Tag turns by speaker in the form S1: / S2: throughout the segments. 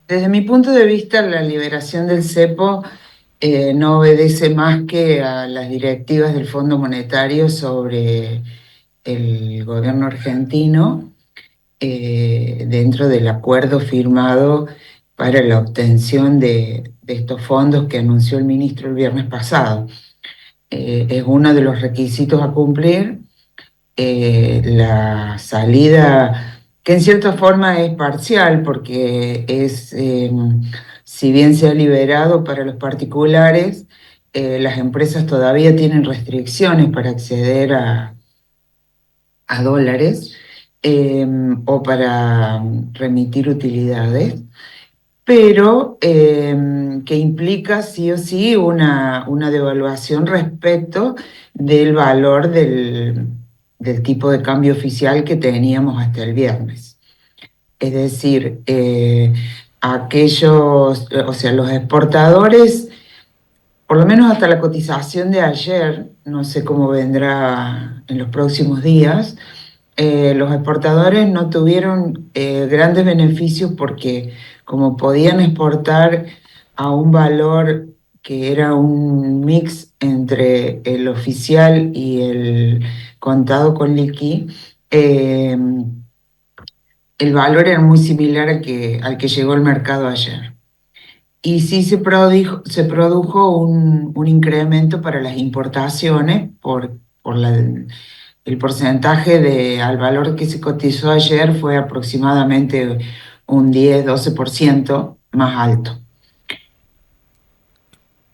S1: Desde mi punto de vista, la liberación del cepo no obedece más que a las directivas del Fondo Monetario sobre el gobierno argentino dentro del acuerdo firmado para la obtención de estos fondos que anunció el ministro el viernes pasado. Es uno de los requisitos a cumplir. La salida, que en cierta forma es parcial, porque si bien se ha liberado para los particulares, las empresas todavía tienen restricciones para acceder a dólares o para remitir utilidades, pero que implica sí o sí una devaluación respecto del valor del tipo de cambio oficial que teníamos hasta el viernes. Es decir, o sea, los exportadores, por lo menos hasta la cotización de ayer, no sé cómo vendrá en los próximos días, los exportadores no tuvieron grandes beneficios porque como podían exportar a un valor que era un mix entre el oficial y el contado con liqui, el valor era muy similar al que llegó al mercado ayer. Y sí se produjo un incremento para las importaciones por el porcentaje al valor que se cotizó ayer fue aproximadamente un 10-12% más alto.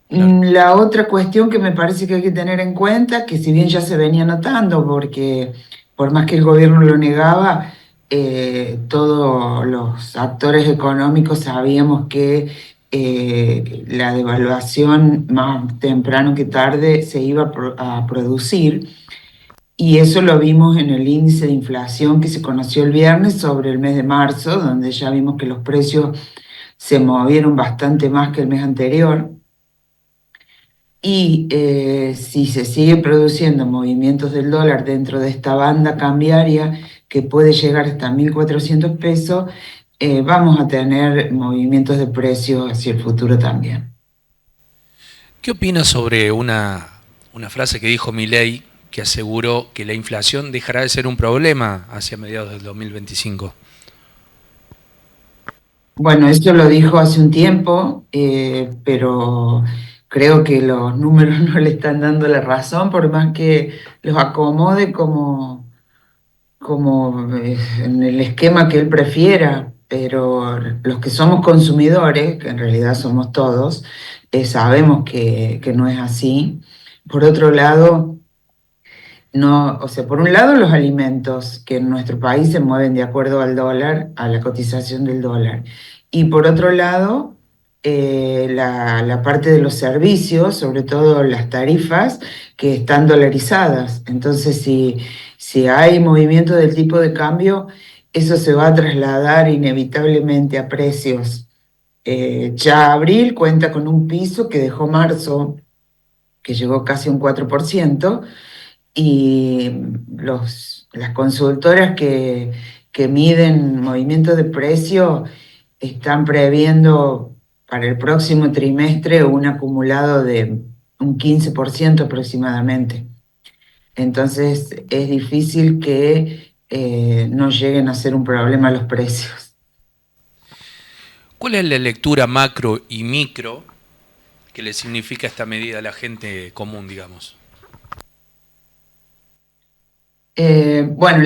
S2: Claro.
S1: La otra cuestión que me parece que hay que tener en cuenta, que si bien ya se venía notando, porque por más que el gobierno lo negaba, todos los actores económicos sabíamos que la devaluación más temprano que tarde se iba a producir. Y eso lo vimos en el índice de inflación que se conoció el viernes sobre el mes de marzo, donde ya vimos que los precios se movieron bastante más que el mes anterior. Y si se sigue produciendo movimientos del dólar dentro de esta banda cambiaria que puede llegar hasta 1.400 pesos, vamos a tener movimientos de precios hacia el futuro también.
S2: ¿Qué opinas sobre una frase que dijo Milei que aseguró que la inflación dejará de ser un problema hacia mediados del 2025?
S1: Bueno, eso lo dijo hace un tiempo, pero creo que los números no le están dando la razón, por más que los acomode como en el esquema que él prefiera, pero los que somos consumidores, que en realidad somos todos, sabemos que no es así. Por otro lado, no, o sea, por un lado los alimentos que en nuestro país se mueven de acuerdo al dólar, a la cotización del dólar. Y por otro lado, la parte de los servicios, sobre todo las tarifas, que están dolarizadas. Entonces, si hay movimiento del tipo de cambio, eso se va a trasladar inevitablemente a precios. Ya abril cuenta con un piso que dejó marzo, que llegó casi un 4%, y las consultoras que miden movimiento de precio están previendo para el próximo trimestre un acumulado de un 15% aproximadamente. Entonces es difícil que no lleguen a ser un problema los precios.
S2: ¿Cuál es la lectura macro y micro que le significa esta medida a la gente común, digamos?
S1: Bueno,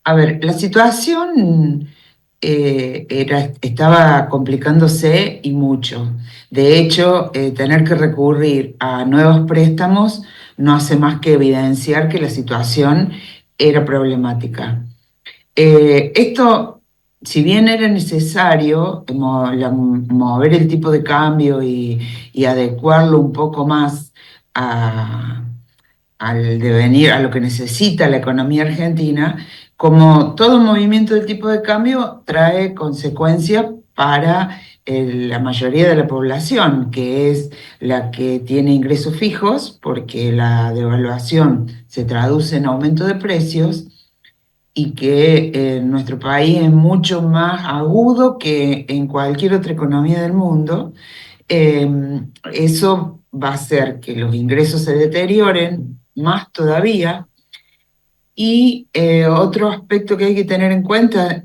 S1: a ver, la situación estaba complicándose y mucho. De hecho, tener que recurrir a nuevos préstamos no hace más que evidenciar que la situación era problemática. Esto, si bien era necesario mover el tipo de cambio y adecuarlo un poco más al devenir, a lo que necesita la economía argentina, como todo movimiento del tipo de cambio trae consecuencias para la mayoría de la población, que es la que tiene ingresos fijos, porque la devaluación se traduce en aumento de precios, y que en nuestro país es mucho más agudo que en cualquier otra economía del mundo. Eso va a hacer que los ingresos se deterioren más todavía. Y otro aspecto que hay que tener en cuenta,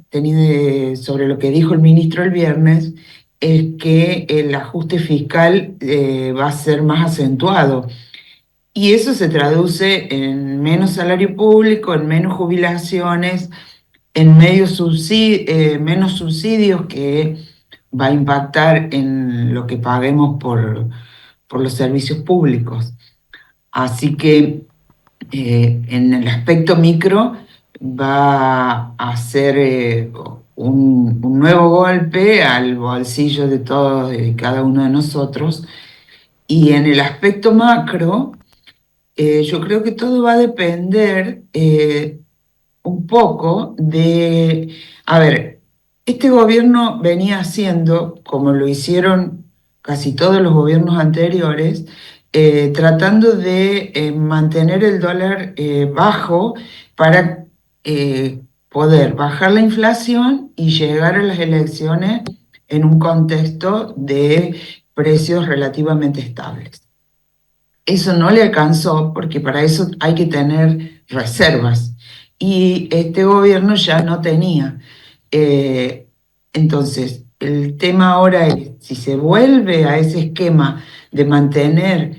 S1: sobre lo que dijo el ministro el viernes, es que el ajuste fiscal va a ser más acentuado. Y eso se traduce en menos salario público, en menos jubilaciones, en menos subsidios, que va a impactar en lo que paguemos por los servicios públicos. Así que en el aspecto micro va a ser un nuevo golpe al bolsillo de todos y cada uno de nosotros. Y en el aspecto macro, yo creo que todo va a depender un poco a ver, este gobierno venía haciendo, como lo hicieron casi todos los gobiernos anteriores, tratando de mantener el dólar bajo para poder bajar la inflación y llegar a las elecciones en un contexto de precios relativamente estables. Eso no le alcanzó porque para eso hay que tener reservas y este gobierno ya no tenía. Eh, entonces, el tema ahora es si se vuelve a ese esquema de mantener,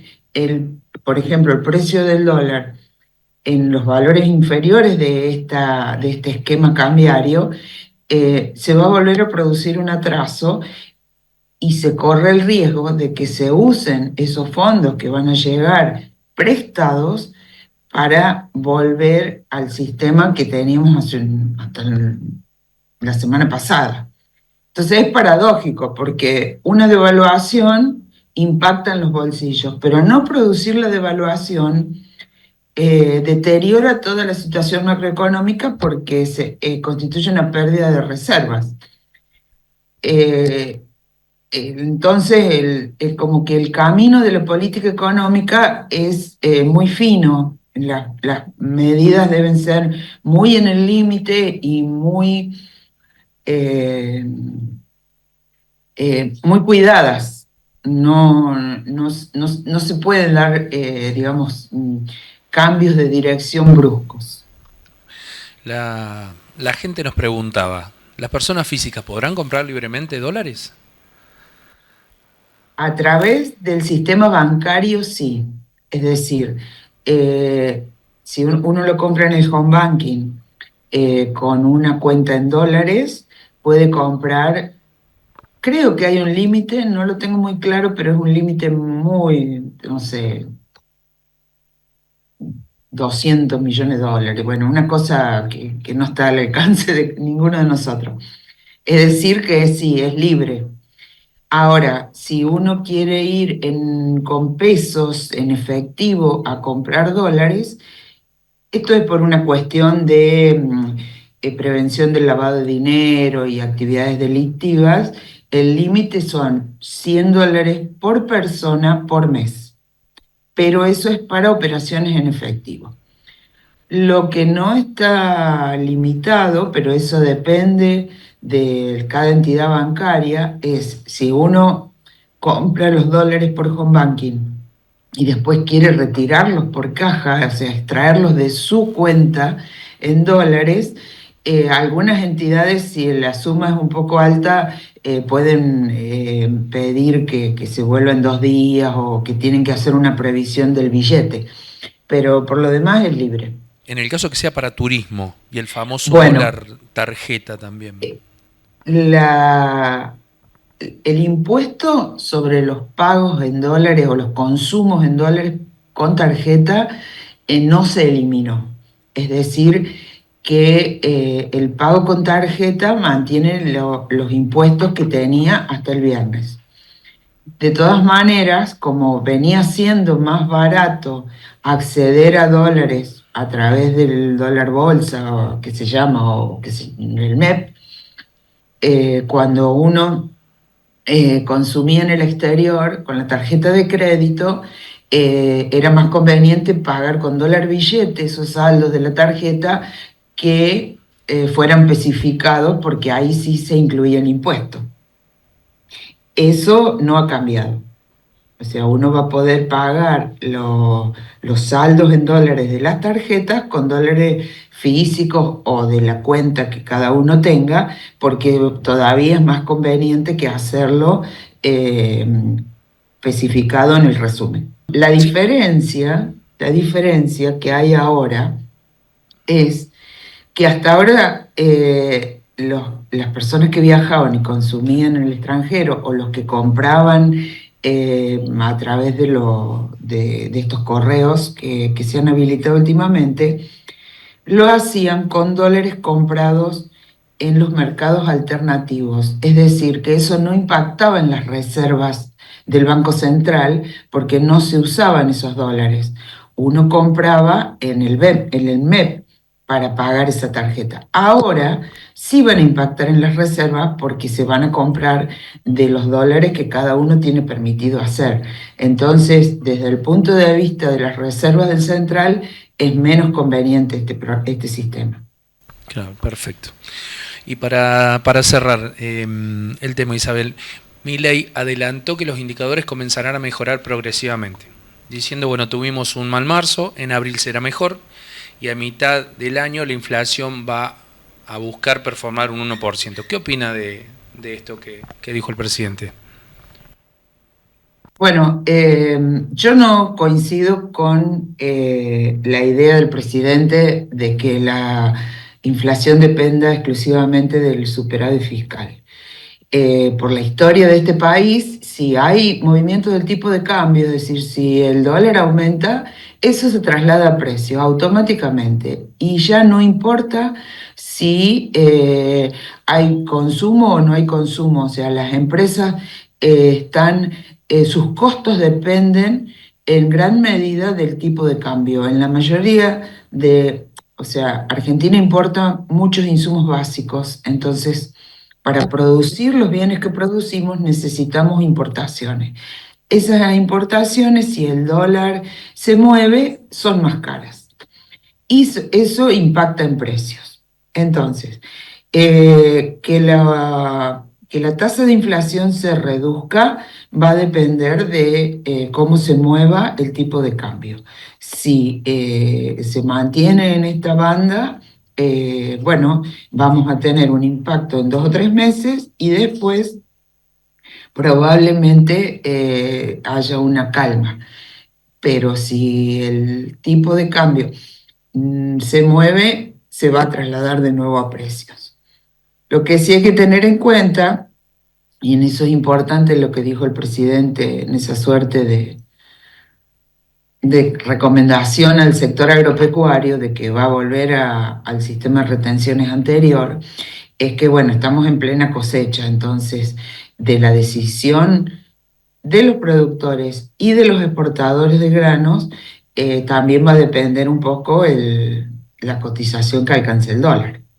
S1: por ejemplo, el precio del dólar en los valores inferiores de este esquema cambiario, se va a volver a producir un atraso y se corre el riesgo de que se usen esos fondos que van a llegar prestados para volver al sistema que teníamos hasta la semana pasada. Entonces es paradójico porque una devaluación impacta en los bolsillos, pero no producir la devaluación deteriora toda la situación macroeconómica porque se constituye una pérdida de reservas. Eh, Entonces, como que el camino de la política económica es muy fino. Las medidas deben ser muy en el límite y eh, muy cuidadas. No se pueden dar, digamos, cambios de dirección bruscos.
S2: La gente nos preguntaba, ¿las personas físicas podrán comprar libremente dólares?
S1: A través del sistema bancario, sí. Es decir, si uno lo compra en el home banking con una cuenta en dólares, puede comprar, creo que hay un límite, no lo tengo muy claro, pero es un límite muy, no sé, 200 millones de dólares. Bueno, una cosa que no está al alcance de ninguno de nosotros. Es decir, que sí, es libre. Ahora, si uno quiere ir con pesos en efectivo a comprar dólares, esto es por una cuestión de prevención del lavado de dinero y actividades delictivas. El límite son 100 dólares por persona por mes, pero eso es para operaciones en efectivo. Lo que no está limitado, pero eso depende de cada entidad bancaria, es si uno compra los dólares por home banking y después quiere retirarlos por caja, o sea, extraerlos de su cuenta en dólares, algunas entidades, si la suma es un poco alta, pueden pedir que se vuelva en 2 días o que tienen que hacer una previsión del billete, pero por lo demás es libre.
S2: En el caso que sea para turismo y el famoso
S1: Bueno,
S2: dólar tarjeta también.
S1: la, el impuesto sobre los pagos en dólares o los consumos en dólares con tarjeta no se eliminó. Es decir, que el pago con tarjeta mantiene los impuestos que tenía hasta el viernes. De todas maneras, como venía siendo más barato acceder a dólares a través del dólar bolsa, o que se llama, el MEP, cuando uno consumía en el exterior con la tarjeta de crédito, era más conveniente pagar con dólar billete esos saldos de la tarjeta que fueran especificados porque ahí sí se incluía el impuesto. Eso no ha cambiado. O sea, uno va a poder pagar los saldos en dólares de las tarjetas con dólares físicos o de la cuenta que cada uno tenga, porque todavía es más conveniente que hacerlo eh, especificado en el resumen.
S2: Sí,
S1: La diferencia que hay ahora es que hasta ahora las personas que viajaban y consumían en el extranjero o los que compraban a través de estos correos que se han habilitado últimamente, lo hacían con dólares comprados en los mercados alternativos, es decir, que eso no impactaba en las reservas del Banco Central porque no se usaban esos dólares. Uno compraba en el MEP para pagar esa tarjeta. Ahora sí van a impactar en las reservas porque se van a comprar de los dólares que cada uno tiene permitido hacer. Entonces, desde el punto de vista de las reservas del central, es menos conveniente este sistema.
S2: claro, perfecto. Y para cerrar el tema, Isabel, Milei adelantó que los indicadores comenzarán a mejorar progresivamente, diciendo, bueno, tuvimos un mal marzo, en abril será mejor, y a mitad del año la inflación va a buscar performar un 1%. ¿Qué opina de esto que dijo el presidente?
S1: Bueno, yo no coincido con la idea del presidente de que la inflación dependa exclusivamente del superávit fiscal. Por la historia de este país, si hay movimientos del tipo de cambio, es decir, si el dólar aumenta, eso se traslada a precio automáticamente y ya no importa si hay consumo o no hay consumo, o sea, las empresas sus costos dependen en gran medida del tipo de cambio. En la mayoría o sea, Argentina importa muchos insumos básicos, entonces para producir los bienes que producimos necesitamos importaciones. Esas importaciones, si el dólar se mueve, son más caras. Y eso impacta en precios. Entonces, que la tasa de inflación se reduzca va a depender de cómo se mueva el tipo de cambio. Si se mantiene en esta banda, bueno, vamos a tener un impacto en 2 o 3 meses y después probablemente haya una calma. Pero si el tipo de cambio se mueve, se va a trasladar de nuevo a precios. Lo que sí hay que tener en cuenta, y en eso es importante lo que dijo el presidente en esa suerte de recomendación al sector agropecuario de que va a volver al sistema de retenciones anterior, es que, bueno, estamos en plena cosecha, entonces, de la decisión de los productores y de los exportadores de granos, también va a depender un poco la cotización que alcance el dólar.